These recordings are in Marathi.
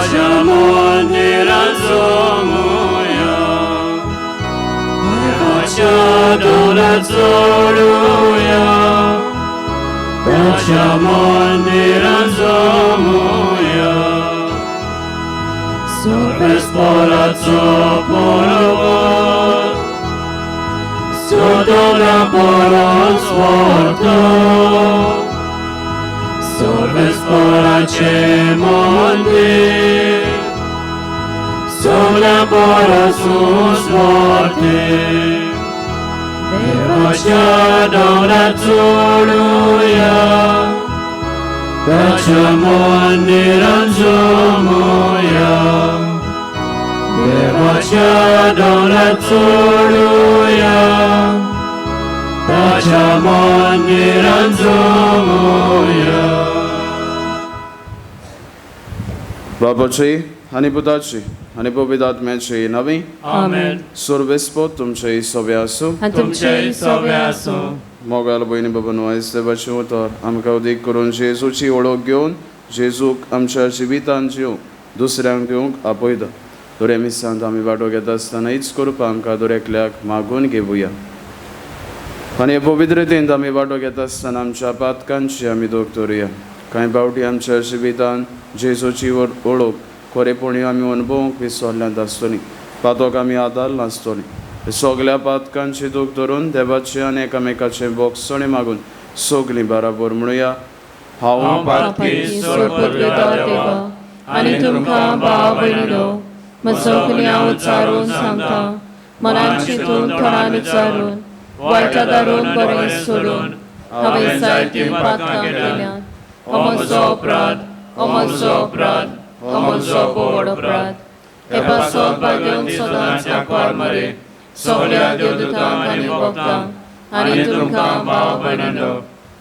ताच्या मंदिरांत जमुया, देवाच्या देवळांत चडुया, ताच्या मंदिरांत जमुया. सर्वेस्पराचो पर्वत, सदोरा परस व्हरता, सर्वेस्पराचे मंदिर, सगळ्या परस उस्वार्थे. देवाच्या देवळांत चडुया, ताच्या मंदिरांत जमुया, देवाच्या देवळांत चडुया, ताच्या मंदिरांत जमुया. बापाची आनी पुताची आनी पवित्र आत्म्याची नवी आमेन. सर्वेस्पो तुमचे सव्या आसूं. तुमचे सगळे आसूं. मोगाल भयणी बाबा आयज देवाचें उतर आमकां उदीक करून जेजूची वळख घेवन जेजूक आमच्या जिवितांत जिवंक दुसऱ्यांक दिवंक आपयता. दोऱ्या मिसांत आमी वांटो घेता आसतना हीच करपा आमकां दोऱ्याकल्याक मागून घेवया. आनी हे पवित्र रितीन आमी वांटो घेता आसतना आमच्या पातकांची आमी दोग दवरुया. कांय फावटी आमच्या जिवितांत जेजूची वळख खरेपणी आमी अनुभवूंक विसरल्यांत आसतलीं, पातोक आमी आदार नासतलीं. सगल्या पातकांची दूख धरून देवाचे आनी एकामेकाचे बोगसणे मागून सगलीं बराबर म्हणुया. हांव पातकी सोडपदवेता देवा आनी तुमकां भाव भयणीलो, सगलीं हांव उच्चारून सांगता, मनान चिंतून तोंडान विचारून वायटा दारून बरें सोडून हांवें जायतीं पातकां केल्यात. हो म्हजो अपराध, हो म्हजो अपराध, हो म्हजो व्हड अपराध. हे पासत भाग्योंक सदांच आंकवार मारे सगळ्या देवदूतांक आनी भक्तांक आनी तुमकां भाव भयणीलो,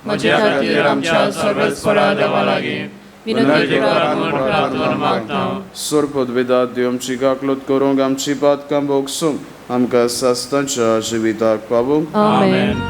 म्हजे खातीर आमच्या सर्वेस्परा देवा लागीं विनंती करात म्हूण प्रार्थना मागता. सोरपदवेदात देव आमची गाकलोत करूंक आमची पातकां भोगसूंक आमकां सास्तांच्या जिविताक पावूंक. आमेन.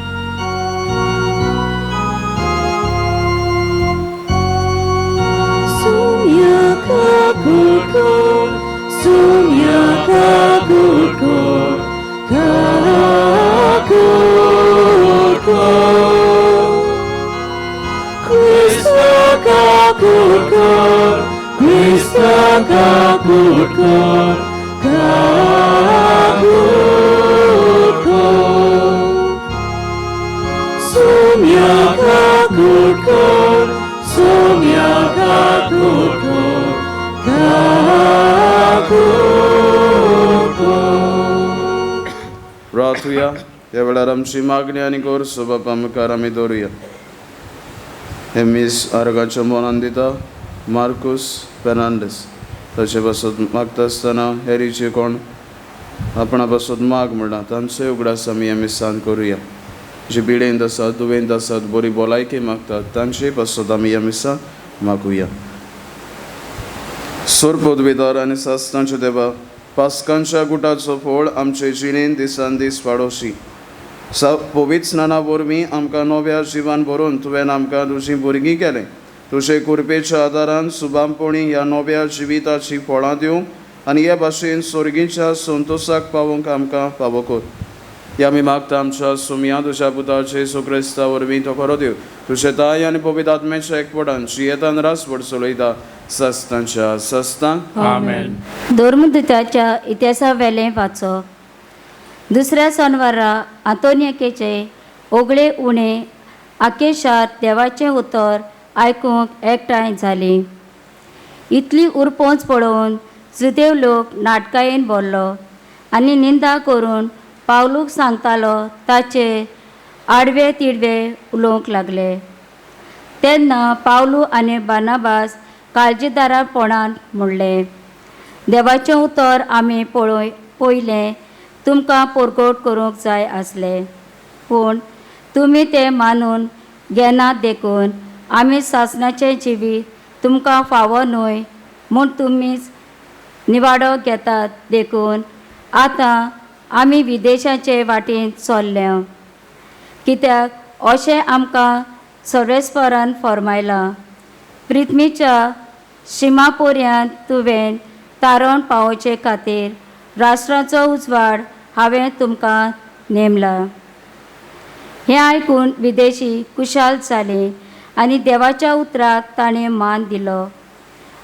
रावया ह्या वेळार आमची मागणी आनी गोरसो बापा मुखार आमी दवरुया. हे मीस आर्गाच्या मोनान दिता मार्कूस फेर्नांडीस. ताचे पासून मागता आसतना हेरीचे कोण आपणा पासून माग म्हणटा तांचोय उगडास आमी ह्या मिसांत करुया. जी पिडेंत आसात, दुवेंत आसात, बरी भलायकी मागतात तांचेय पासून आमी ह्या मिसांत मागुया. सोरपदवेदार आनी सास्तांच्या देवा, पास्कांच्या गुटाचो फळ आमचे जिणेंत दिसान दीस वाडोवची. पवित्र स्नाना वरवीं आमकां नव्या जिवान भरून तुवें आमकां तुजीं भुरगीं केलें. तुजे कृपेच्या आदारान सुबामपणी ह्या नव्या जिविताची फळां दिवंक आनी हे भाशेन स्वर्गीच्या संतोशाक पावोवंक आमकां फावो कर. हे आमी मागता आमच्या सुमया तुज्या पुताचे येशू क्रिस्ता वरवीं तो खरो देव, तुजे ताय आनी पवित्र आत्म्याच्या एकवटान जियेतान रासवड चलयता सस्तांच्या सस्तांक. आमेन. धर्मदुताच्या इतिहासा वेलें वाचप. दुसऱ्या सोनवारा आंतोनियाकेचे ओगळे उणे आखे शार देवाचें उतर आयकूंक एकठांय जालीं. इतली उरपोंच पळोवन सुदेव लोक नाटकायेन भरलो आनी निंदा करून पावलूक सांगतालो ताचे आडवे तिडवे उलोवंक लागले. तेन्ना पावलू आनी बार्नाबास काळजीदारपणान म्हणलें, देवाचें उतर आमी पयलें तुमकां परगट करूंक जाय आसलें, पूण तुमी तें मानून घेनात देखून आमी सासणाचें जिवीत तुमकां फावो न्हय म्हूण तुमीच निवाडो घेतात देखून आतां आमी विदेशाचे वाटेन चल्ल्या. कित्याक अशें आमकां सर्वेस्परान फरमायलां, पृथ्वीच्या शिमापोऱ्यांत तुवें तारण पावोवचे खातीर राष्ट्राचो उजवाड हांवें तुमकां नेमला. हें आयकून विदेशी कुशाल जाले आनी देवाच्या उतराक ताणें मान दिलो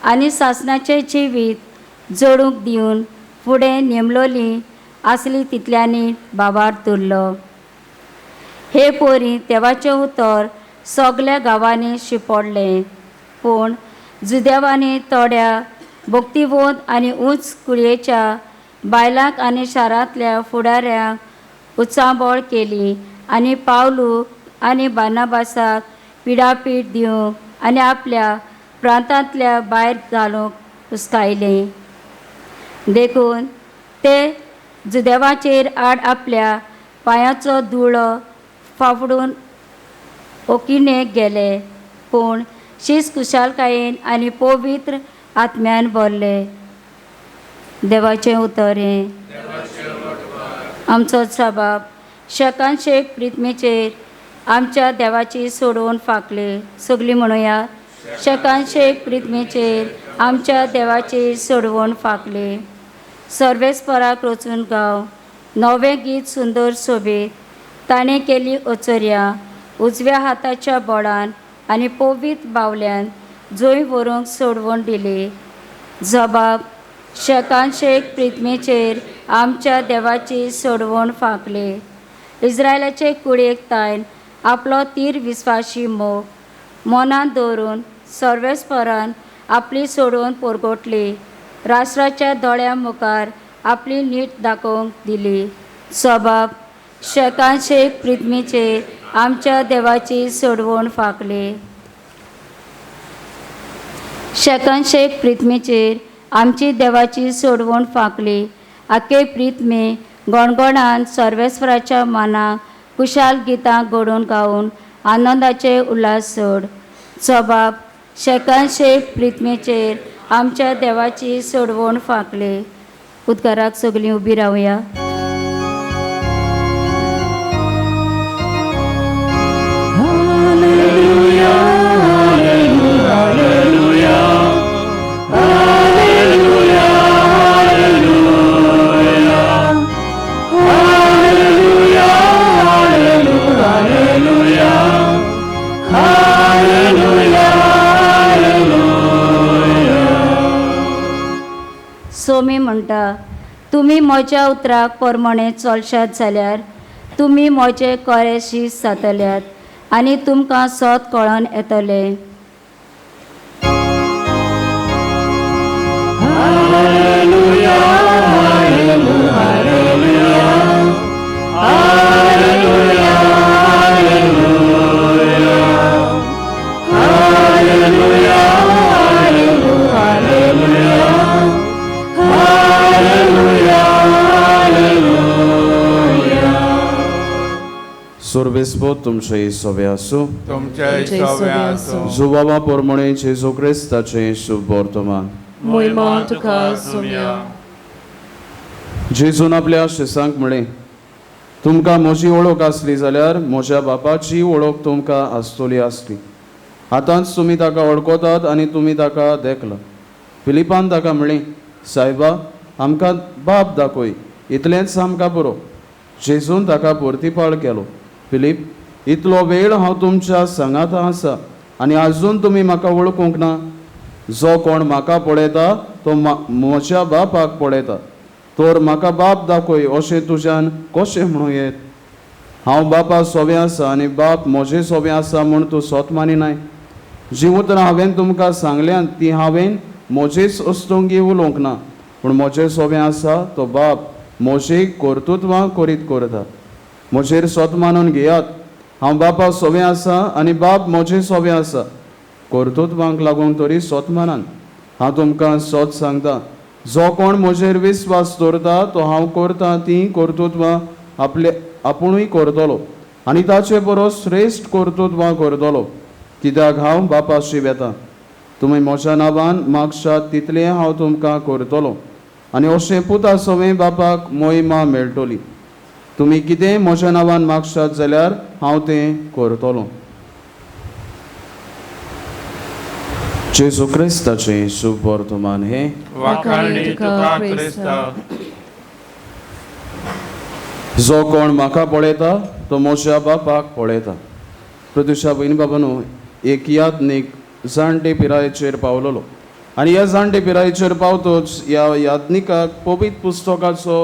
आनी सासणाचें जिवीत जोडूंक दिवन फुडें नेमलोली आसली तितल्यांनी बाबार धरलो. हे पोरी देवाचें उतर सगल्या गांवांनी शिंपडलें, पूण जुदेवांनी थोड्या भक्तिवंत आनी उंच कुळयेच्या बायलांक आनी शारांतल्या फुडाऱ्यांक उचांबळ केली आनी पावलू आनी बार्नाबासाक पिडापीट दिवंक आनी आपल्या प्रांतांतल्या भायर घालूंक हुस्कायलें. देखून ते जुदेवाचेर आड आपल्या पांयाचो धुळो फाफडून ओकिनेक गेले, पूण शीस कुशालकायेन आनी पवित्र आत्म्यान भरले. देवाचें उतर हें. आमचो जबाब शेकांशेक प्रितमेचेर आमच्या देवाची सोडवून फाकले. सगळीं म्हणुया, शेकांशेक प्रितमेचेर आमच्या देवाची सोडवून फाकले. सर्वेस्पराक रचून गांव नवें गीत सुंदर सोबीत ताणें केली ओचोऱ्या उजव्या हाताच्या बोडान आनी पवित्र बावल्यान जंय व्हरूंक सोडवून दिली. जबाब शेकांशेक प्रितमेचेर आमच्या देवाची सोडवून फाकले. इस्रायलाचे कुडीक तायन आपलो तीर विस्वाशी मोग मनांत दवरून सर्वेस्परान आपली सोडवून पोरगोटली. राष्ट्राच्या दोळ्या मुखार आपली नीट दाखोवंक दिली. जबाब शेकांशेक प्रितमेचेर आमच्या देवाची सोडवून फाकले. शेकांशेक प्रितमेचेर आमची देवाची सोडवून फाकली. आखे प्रितमे गणगणान सर्वेस्वराच्या मानाक कुशाल गितां घडोवन गावन आनंदाचे उल्हास सोड. जबाब शेकांशेक प्रितमेचेर आमच्या देवाची सोडवून फाकले. उद्गाराक सगळीं उबी रावया. सोमी म्हणटा, तुमी म्हज्या उतराक परमणे चलशात जाल्यार तुमी म्हजे कोरेशीस जातल्यात आनी तुमकां सत कळोन येतलें. Sorvespo तुमचे सोबे आसूं. तुमचे सोबे आसूं. जुवावा पोरमणे जेजू क्रिस्ताचें शुभ वर्तमान. मोहिमा तुका सोम्या. जेजून आपल्या शिसांक म्हळें, तुमकां म्हजी वळख आसली जाल्यार म्हज्या बापाची वळख तुमकां आसतली आसली. आतांच तुमी ताका वळखतात आनी तुमी ताका देखला. फिलिपान ताका म्हळें, सायबा, आमकां बाप दाखय, इतलेंच आमकां पुरो. जेजून ताका परतीपाळ केलो, फिलीप, इतलो वेळ हांव तुमच्या सांगात आसा आनी आजून तुमी म्हाका वळखूंक ना. जो कोण म्हाका पळयता तो म्हज्या बापाक पळयता. तर म्हाका बाप दाखय अशें तुज्यान कशें म्हणूं येत? हांव बापा सोबें आसा आनी बाप म्हजें सोबें आसा म्हूण तूं सोत मानिनाय. जी उतरां हांवें तुमकां सांगल्यात ती हांवें म्हजेच अस्तोंगी उलोवंक ना, पूण म्हजें सोबें आसा तो बाप म्हजी कर्तुत्वां करीत करता. म्हजेर सोत मानून घेयात. हांव बापा सोबें आसा आनी बाप म्हजें सोबें आसा. कर्तुत्वांक लागून तरी सोत मानान. हांव तुमकां सोत सांगता, जो कोण म्हजेर विस्वास दवरता तो हांव करता ती कर्तुत्वां आपले आपुणूय करतलो आनी ताचे परस श्रेश्ठ कर्तुत्वां करतलो, कित्याक हांव बापाशी वेता. तुमी म्हज्या नांवान मागशात तितलें हांव तुमकां करतलो आनी अशें पुता सोबें बापाक मोहिमा मेळटली. तुमी कितें म्हज्या नांवान मागशात जाल्यार हांव तें करतलों. जेजू क्रिस्ताचे शुभ वर्तमान हे वाखाणणी तुका क्रिस्ता. जो कोण म्हाका पळयता तो म्हज्या बापाक पळयता. प्रत्युशा भयणी बाबांनो, एक याज्ञीक जाणटे पिरायेचेर पावलोलो आनी ह्या जाणटे पिरायेचेर पावतोच ह्या याज्ञिकाक पवित्र पुस्तकाचो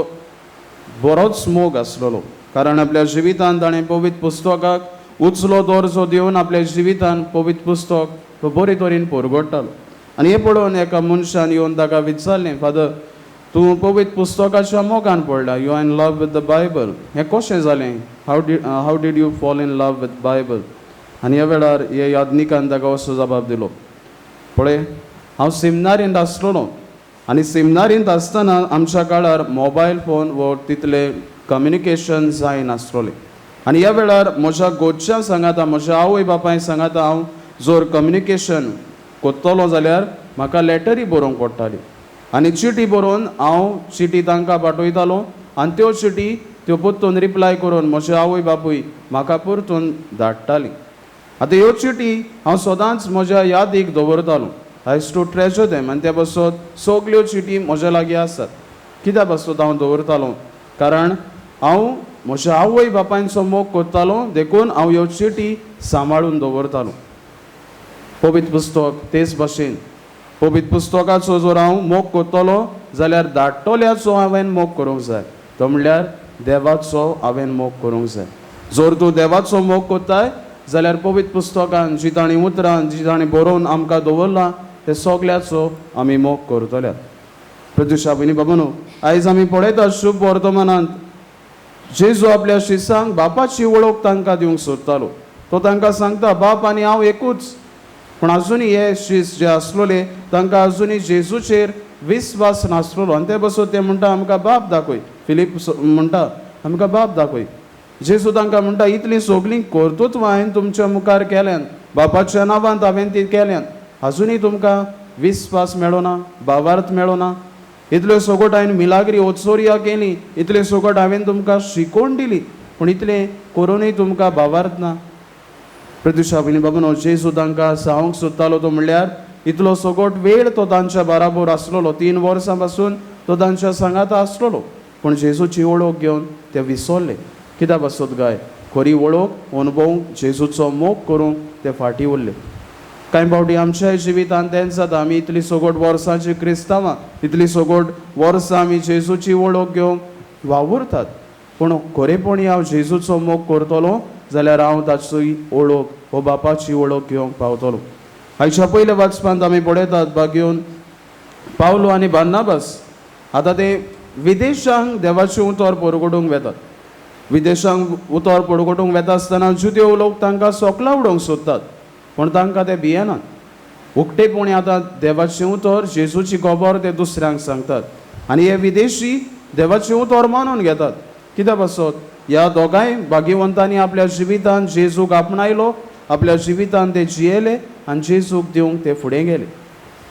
बरोच मोग आसलोलो. कारण आपल्या जिवितांत ताणें पवित्र पुस्तकाक उचलो दर्जो दिवन आपल्या जिवितांत पवित्र पुस्तक तो बरे तरेन परगडटालो. आनी हें पळोवन एका मनशान येवन ताका विचारलें, फादर, तूं पवित्र पुस्तकाच्या मोगान पडला, you are in love with the Bible. हें कशें जालें? How did you fall in love with Bible? आनी ह्या वेळार हे याज्ञिकान ताका असो जबाब दिलो, पळय, हांव सेमिनारींत आसलोलो आनी सेमिनारींत आसतना आमच्या काळार मोबायल फोन वो तितले कम्युनिकेशन जायनासलोलें. आनी ह्या वेळार म्हज्या गोडच्या सांगाता, म्हज्या आवय बापाय सांगाता, हांव जर कम्युनिकेशन कोत्तलो जाल्यार म्हाका लॅटरी बरोवंक पडटाली आनी चिटी बरोवन हांव चिटी तांकां पाठयतालो आनी त्यो चिटी त्यो परतून रिप्लाय करून म्हजे आवय बापूय म्हाका परतून धाडटाली. आतां ह्यो चिटी हांव सदांच म्हज्या यादीक दवरतालो. I has to treasure them. आनी त्या बसत सगल्यो चिटी म्हज्या लागीं आसात. कित्याक बसत हांव दवरतालो? कारण हांव म्हज्या आवय बापायचो मोग करतालो, देखून हांव ह्यो चिटी सांबाळून दवरतालो. पवित्र पुस्तक तेच भाशेन पवित्र पुस्तकाचो जर हांव मोग करतलो जाल्यार धाडटल्याचो हांवें मोग करूंक जाय, तो म्हणल्यार देवाचो हांवें मोग करूंक जाय. जर तूं देवाचो मोग करताय जाल्यार पवित्र पुस्तकान जी ताणीं उतरां जी ताणीं बरोवन आमकां दवरलां ते सगल्याचो आमी मोग करतल्यात. प्रत्युशा भयणी बाबांनो, आयज आमी पळयतात शुभ वर्तमानांत जेजू आपल्या शिसांक बापाची वळख तांकां दिवंक सोदतालो. तो तांकां सांगता, बाप आनी हांव एकूच. पूण आजुनी हे शिस जे आसलोले तांकां आजुनी जेजूचेर विस्वास नासलोलो आनी ते बसत ते म्हणटा, आमकां बाप दाखय. फिलीप म्हणटा, आमकां बाप दाखय. जेजू तांकां म्हणटा, इतलीं सगलीं कर्तुत्वां हांवें तुमच्या मुखार केल्यान, बापाच्या नांवांत हांवें ती केल्यान, आजुनी तुमकां विस्वास मेळोना, भावार्थ मेळोना. इतल्यो सगोट हांवें मिलाग्री ओत्सोरिया केली, इतले सगोट हांवें तुमकां शिकोवन दिली, पूण इतलें करूनय तुमकां भावार्थ ना. प्रत्युशा भयणी बाबांनो, जेजू तांकां सांगूंक सोदतालो तो म्हणल्यार इतलो सगोट वेळ तो तांच्या बाराबर आसलोलो. 3 वर्सां पासून तो तांच्या सांगाता आसलोलो. पूण जेजूची वळख घेवन ते विसरले. कित्याक बसत गाय, खरी वळख अनुभवूंक, जेजूचो मोग करूंक ते फाटीं उरले. कांय फावटी आमच्याय जिवितांत तेंच जाता. आमी इतली सगोट वर्सांची क्रिस्तांवां, इतली सगोट वर्सां आमी जेजूची वळख घेवंक वावुरतात, पूण खरेपणी हांव जेजूचो मोग करतलो जाल्यार हांव ताची वळख हो बापाची वळख घेवंक पावतलो. हाच्या पयल्या वाचपांत आमी पळयतात भाग्योन पावलो आनी बार्नाबास आतां ते विदेशांक देवाचें उतर परगडूंक वेतात. विदेशांक उतर परगडूंक वेता आसतना जुदेव लोक तांकां सोकला उडोवंक सोदतात, पूण तांकां ते भियेनात. उक्तेपणी आतां देवाचें उतर, जेजूची खबर ते दुसऱ्यांक सांगतात आनी हे विदेशी देवाचें उतर मानून घेतात. कित्याक बसत ह्या दोगांय भाग्यवंतांनी आपल्या जिवितांत जेजूक आपणायलो, आपल्या जिवितांत ते जियेले आनी जेजूक दिवंक ते फुडें गेले.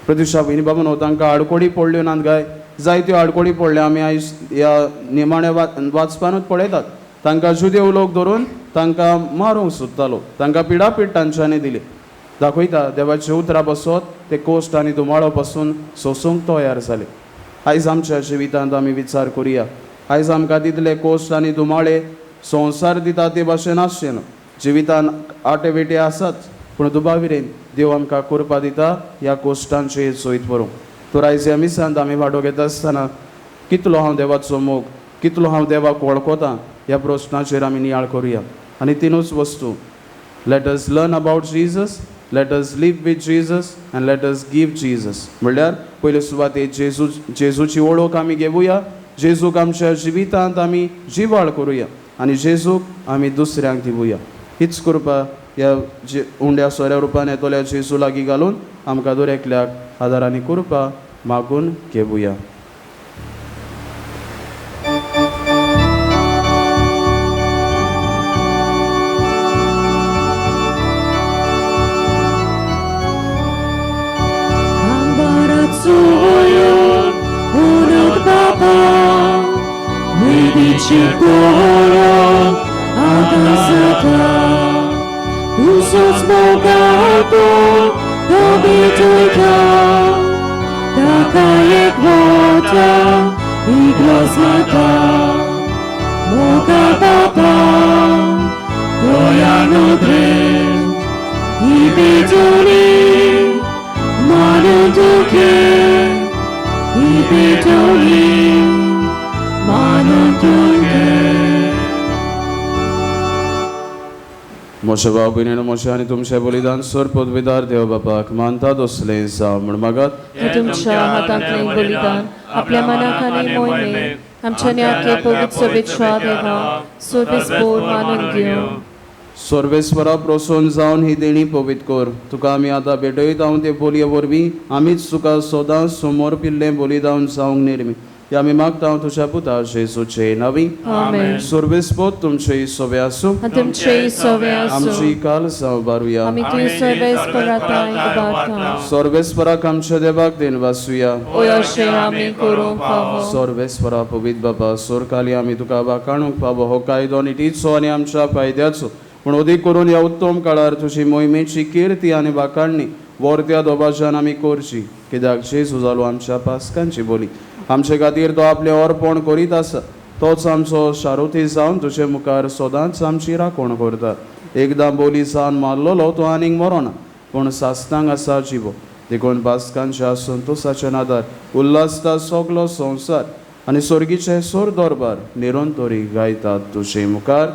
प्रत्युशा भयणी बाबांनो, तांकां आडकोडी पडल्यो नात गाय, जायत्यो आडकोडी पडल्या. आमी आयज ह्या निमाण्या वाचपानूच पळयतात. तांकां जुदेव लोक धरून तांकां मारूंक सोदतालो, तांकां पिडापीड तांच्यांनी दिली. दाखयता देवाचे उतरां बसत ते कोश्ट आनी दुमाळो पासून सोंसूंक तयार जाले. आयज आमच्या जिवितांत आमी विचार करुया. आयज आमकां तितले कोश्ट आनी दुमाळे संवसार दिता ते भाशेन आसचें ना. जिवितांत आटे वेटे आसात, पूण दुबाविरेन देव आमकां करपा दिता ह्या कोश्टांचे सोयत व्हरूंक. तर आयज ह्या मिसांत आमी वांटो घेता आसतना कितलो हांव देवाचो मोग, कितलो हांव देवाक वळखता, ह्या प्रस्नाचेर आमी नियाळ करुया. आनी तिनूच वस्तू, let us learn about Jesus, let us live with Jesus and let us give Jesus. म्हणल्यार पयले सुवातेर जेजूची वळख आमी घेवुया, जेजूक आमच्या जिवितांत आमी जिवाळ करुया आनी जेजूक आमी दुसऱ्यांक दिवुया. हीच कृपा ह्या उंड्या सोऱ्या रुपान येतल्या जेजू लागीं घालून आमकां दर एकल्याक आदार आनी कृपा मागून घेवुया. Tobie Tobie म्हाका एक मोठा इग्रोस नाका मोगा बाबा गोयानो द्रेस ही बेजोरी मानो दुखे ही बेजोरी मानो दुखे मोशे भाव भयणीनो मोशे आनी तुमचे बलिदान सर पदवीदार देव बापाक मानतात असले जावं म्हण मागात हे तुमच्या हातांतले बलिदान आपल्या मनाक आनी मोहिमेक आमच्या न्याके पवित्र सभेच्या देवा सर्वेस्पोर मानून घेवं सर्वेस्परा प्रसन्न जावन ही देणी पवित्र कर तुका आमी आतां भेटयत हांव ते बोलये वरवीं आमीच तुका सदांच समोर पिल्लें बलिदान जावंक निर्मी ते आमी मागता हांव तुज्या पुता जेजूचे नांवी आमेन सर्वेस्पोत तुमचे सवे आसूं आनी तुमचे सवे आसूं आमची काल सावबारुया आमी तुवें सर्वेस्पराताय उबारता सर्वेस्पराक आमच्या देवाक देन वासुया ओय अशें आमी करूंक फावो सर्वेस्परा पवित्र बाबा सोरकाली आमी तुका वाकाणूंक पावो हो कायदो निटीचो आनी आमच्या फायद्याचो पूण अदीक करून ह्या उत्तम काळार तुजी मोहिमेची किर्ती आनी वाकाणणी वर्त्या दोबाज्यान आमी करची कित्याक जेजू जालो आमच्या पासकांची बोली आमचे खातीर तो आपलें अर्पण करीत आसा तोच आमचो शारुती जावन तुजे मुखार सदांच आमची राखण करता एकदां बोली जावन मारलोलो तो आनीक मरोना पूण सासतांक आसा जिवो देखून पासकांच्या संतोशाच्या नादार उल्हासता सगलो संवसार आनी सर्गीचे सोर दरबार निरंतरी गायतात तुजे मुखार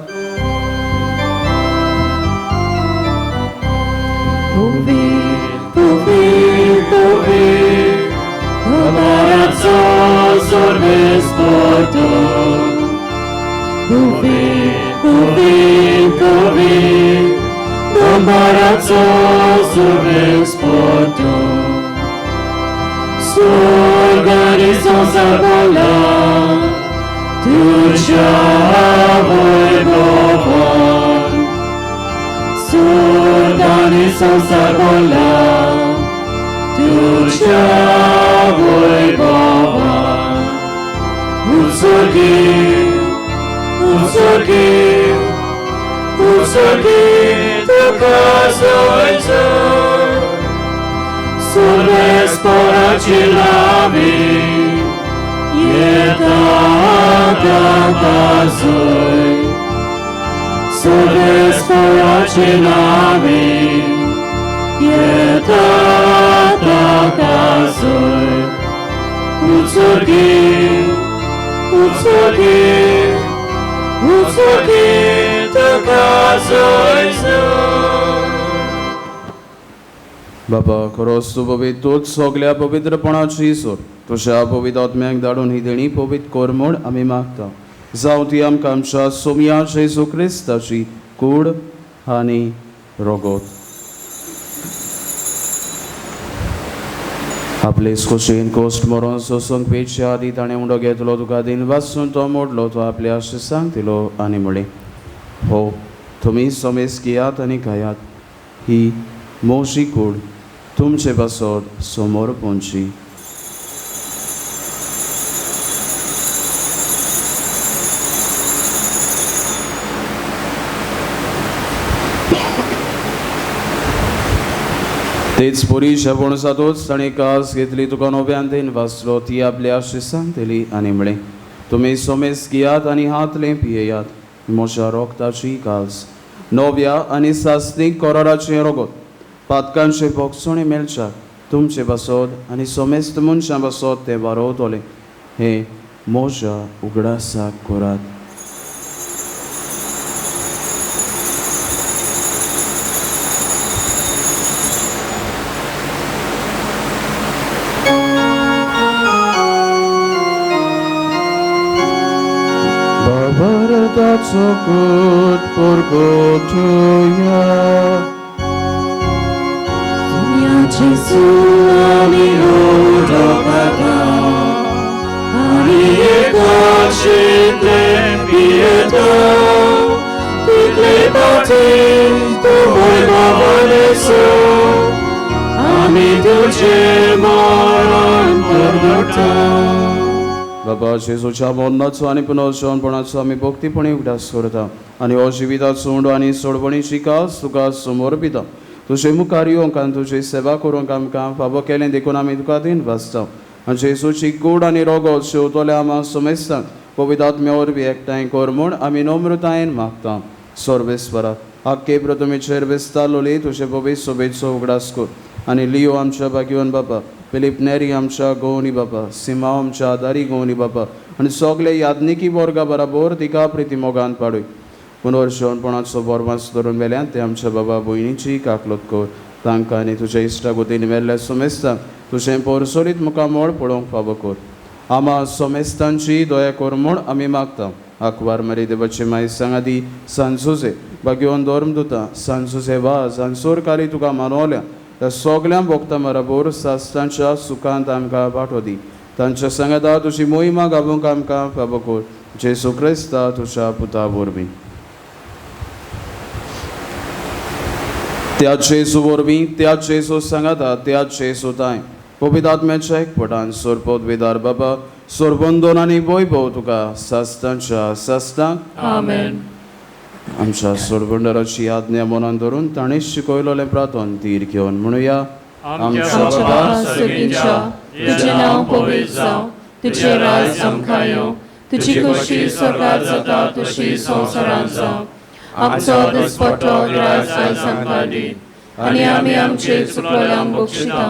Amarazzo sorvesporto Amarazzo sorvesporto S'organizzo zabola Tuccia voi bovon S'organizzo zabola Tuccia voi baba Utsorgi Tukazo ojcor Sorvespora cielavi Jeta kakazoj Sorvespora cielavi Jeta kakazoj Utsorgi Tukazo ojcor बाबा खरोच तूं पवित्र तूच सगल्या पवित्रपणाची सोर तुज्या पवित्र आत्म्याक धाडून ही देणी पवित्र कर म्हूण आमी मागता जावं ती आमकां आमच्या सोमया जेजू क्रिस्ताची कूड आनी रोगोत आपले खोशेन कोस्ट मरोन सोसूंक पेटच्या आदी ताणें उंडो घेतलो तुका दिन वाचून तो मोडलो तो आपल्या आशिसांक दिलो आनी म्हळें हो तुमी समेस घेयात आनी खायात ही मोशी कूड तुमचे पासत समोर पोंची तेच पोरी शपणसातूच ताणें कास घेतली तुका नव्यान देन वाचलो ती आपल्या आशिसांक दिली आनी म्हळें तुमी सोमेस घेयात आनी हातले पियेयात मोशा रोगताची कास नव्या आनी सासनीक कोराराचें रोगोत पातकांचे भोगसोणे मेळच्याक तुमचे बसोत आनी सोमेस्त मनशां बसोत ते वारोवतले हे मोशा उगडासाक करात Barataco kut porgotuja Sonia Gesù ani udopata Ani ekacite pietà Tikle pati tu voi bavaneso Ami tuce moran porgota बाबा जेजूच्या मोन्नाचो आनी पुनर्जन्मपणाचो आमी भक्तीपणी उगडास करता आनी हो जिविताचो उंडो आनी सोडवणीची कास तुका समर्पिता तुजे मुखार येवंक आनी तुजी सेवा करूंक आमकां फावो केलें देखून आमी तुका दिन वाचता जेजूची गोड आनी रोगोत शेवतोले आमा सुमेस्तांक पवित्र आत्म्या वरवीं एकठांय कर म्हूण आमी नम्रतायेन मागता. सोर्बेस्परा आख्खे प्रथमेचेर बेस्ता लोली तुजे पवित्र सोबेचो उगडास कर आनी लियो आमच्या भाग्यवान बापा, फिलीप नेरी आमच्या गवनी बापा, सिमा आमच्या आदारी गवनी बापा आनी सगळे यादनिकी वर्गा बराबर तिका प्रिती मोगान पाडूय. पुनर्शोणपणाचो बोरमास धरून वेल्यान ते आमच्या बाबा भयणीची काकलत कर. तांकां आनी तुज्या इश्टागोतीन मेल्ल्या सोमेस्तांक तुजें पोरसोलीत मुखामोळ पळोवंक फावो कर. आमा सोमेस्तांची दया कर म्हूण आमी मागता. आकवार मारी देवाची माय सांगादी सांजुजे भाग्यवान धर्मदूता सांजुजे वाज आनी सोरकारी तुका मानवल्या त्या सगळ्या भोगतां बराबर सासतांच्या सुखांत आमकां वांटो दी. तांच्या सांगाता तुजी मोहिमा गावूंक आमकां फावो कर. जेजू क्रिस्ता तुज्या पुता वरवीं. त्या जेजू वरवीं, त्या जेजू सांगाता, त्या जेजू ताय पवित्र आत्म्याच्या एकपटान सोरपदवेदार बाबा सोरबंदोन आनी वैभव तुका सासतांच्या सासतांक आमेन. आमच्या सोरबंदराची आज्ञा मनान धरून ताणें शिकयलोलें प्रार्थन तीर घेवन म्हणुया. आमच्या बाबा सगळींच्या तुजें नांव पवित्र जावं, तुजें राज आमकां येवं, तुजी खोशी स्वर्गांत जाता तशी संवसारांत जावं. आमचो दिसपट्टो त्रास आयज आमकां दी आनी आमी आमचे चुकलोल्यांक बक्षिता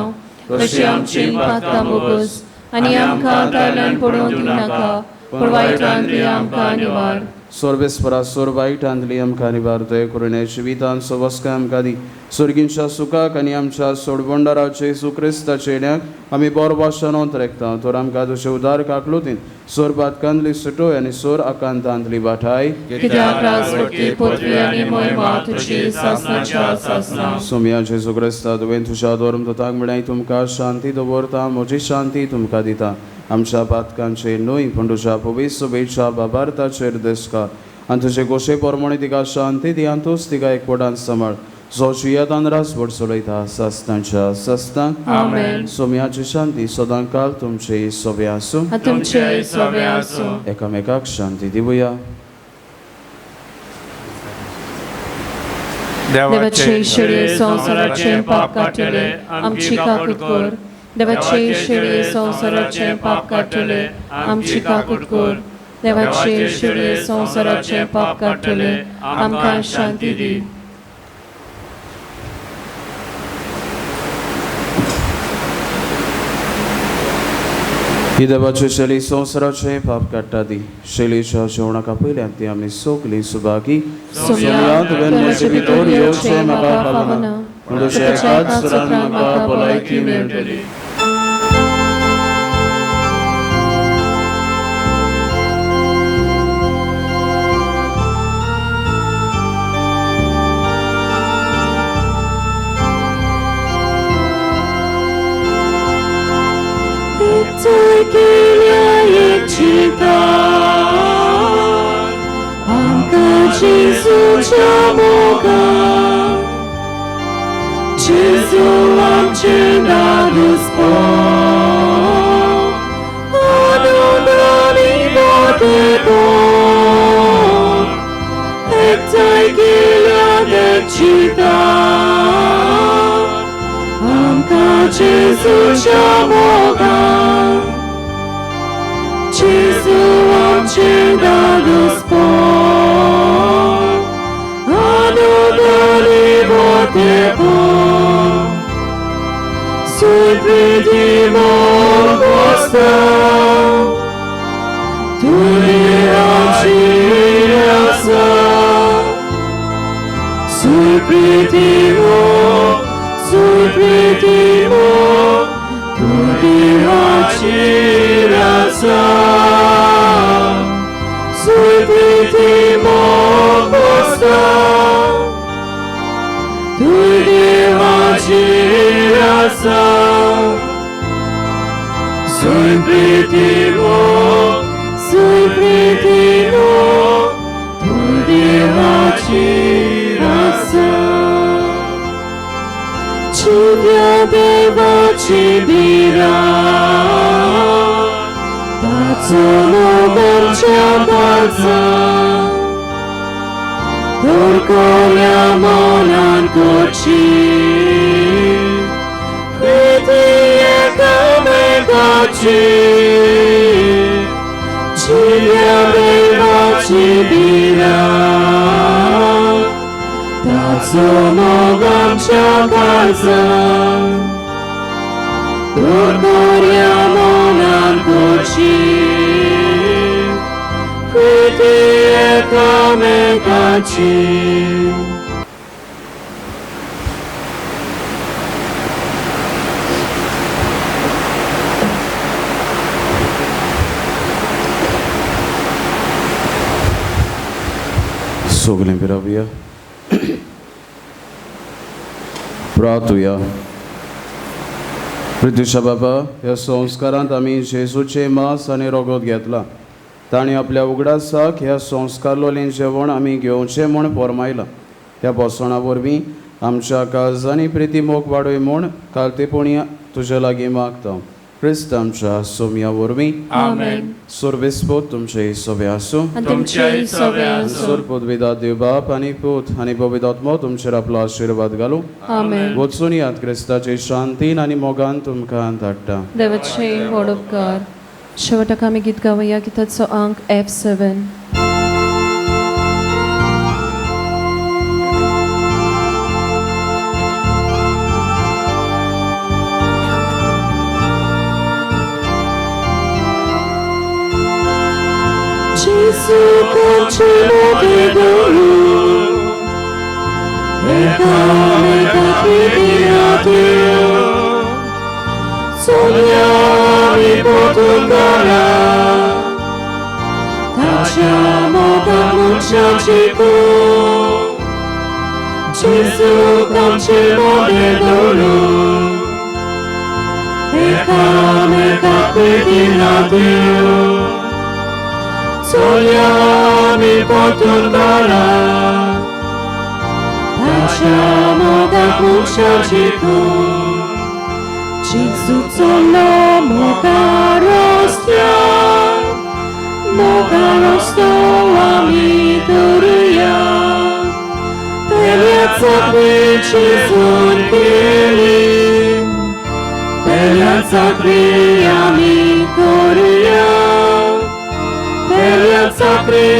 तशी आमची पातकां बोगस आनी आमकां तायल्यान पडूंक दिनाका पूण वायटांतली आमकां निवार. सोर्बेस्परा सोर वायटांतली आमकां निवार दया करून जिवितांत सवस्काय आमकां दी. सुर्गींच्या सुखाक आनी आमच्या सोडबंडाराचे जेजू क्रिस्ताचे येण्याक आमी बरो भाशणांत रेखता. तर आमकां तुजे उदार काकलुतीन सोर पातकांतली सुटोय आनी सोर आकांतांतली वाठाय. कित्याक राजवटी पदवी आनी महिमा तुजी सासणाच्या सासना. सोम्या जेजू क्रिस्ता तुवें तुज्या धर्मदूताक म्हळ्यार तुमकां शांती दवरता, म्हजी शांती तुमकां दिता. आमच्या पातकांचेर न्हय पूण तुज्या पवित्र सोबेच्या बाबार्थाचेर दिसका आनी तुजे गोशे पोरमणे तिका शांती दी आनी तूंच तिका एकवटान सांबाळ. जो जियेतान रासभर चलयता सासतांच्या सासतांक. आमेन. सोम्याची शांती सदां काल तुमचे सोबे आसूं. तुमचे सोबे आसूं. एकामेकाक शांती दिवया. देवाचे शिळे संवसाराचे पाप काडटले आमची काकूट कर. देवाचे शिळे संवसाराचे पाप काडटले आमची काकूट कर. देवाचे शिळे संवसाराचे पाप काडटले आमकां शांती दी. ही देवाची शैली संवसाराचे पाप काडटा दी. शैलीच्या जेवणाका पयल्यान ती आमी सगळीं सुभागी. सोम्या तुवें म्हजे भितर येवचें म्हाका फावना पूण तुज्या एकाच सुरान म्हाका भलायकी मेळटली. Jezuच्या मोगान जेजू आमचे नादुसपण आनंदानी मोदेपण एकठांय केल्या देखचितान आमकां जेजूच्या मोगान जेजू आमचे नादुसपण Sui pridimo Bosta, Tui Achirasa, Sui pridimo, Tui Achirasa, Sui pridimo Bosta, Tui Achirasa, Sui pritimo, Tui Achirasa. Civia Deva Cibira, Tazzano Mercia Balza, Dorcoriamo Nancoci, Priti e come 같이 지면을 바치리라 다소모 감춰가서 돌고려 모난 꽃이 그 뒤에 감에 같이 सगळें रावया प्रार्थुया प्रितुशा बाबा ह्या संस्कारांत आमी जेजूचे मास आनी रगत घेतला ताणें आपल्या उगडासाक ह्या संस्कारलोलें जेवण आमी घेवचें म्हूण फरमायलां ह्या पोसणा वरवीं आमच्या काळजांनी प्रिती मोग वाडय म्हूण कालतेपणी तुजे लागीं मागता क्रिस्त आमच्या सोम्या वरवीं आमेन सोर्बेस्पोत तुमचे सोबे आसूं तुमचे सगळे सोर पदवीदात देव बाप आनी पूत आनी पवित्र आत्मा तुमचेर आपलो आशिर्वाद घालूं आमेन वचून यात क्रिस्ताचे शांतीन आनी मोगान तुमकां धाडटा देवाचे व्हड उपकार शेवटाक आमी गीत गावया गिताचो अंक F7 지수같이 모두로 내가 비비라 되어 소녀이 모든 거라 다시 모두 뭉쳐지고 지수같이 모두로 내가 비비라 되어 소염이 보통 거라 다시 모가 뭉쳐지고 직수절로 모가 로스와 미도르야 벨야ца кричи 손길이 벨야ца криями 거르야 벨야ца криями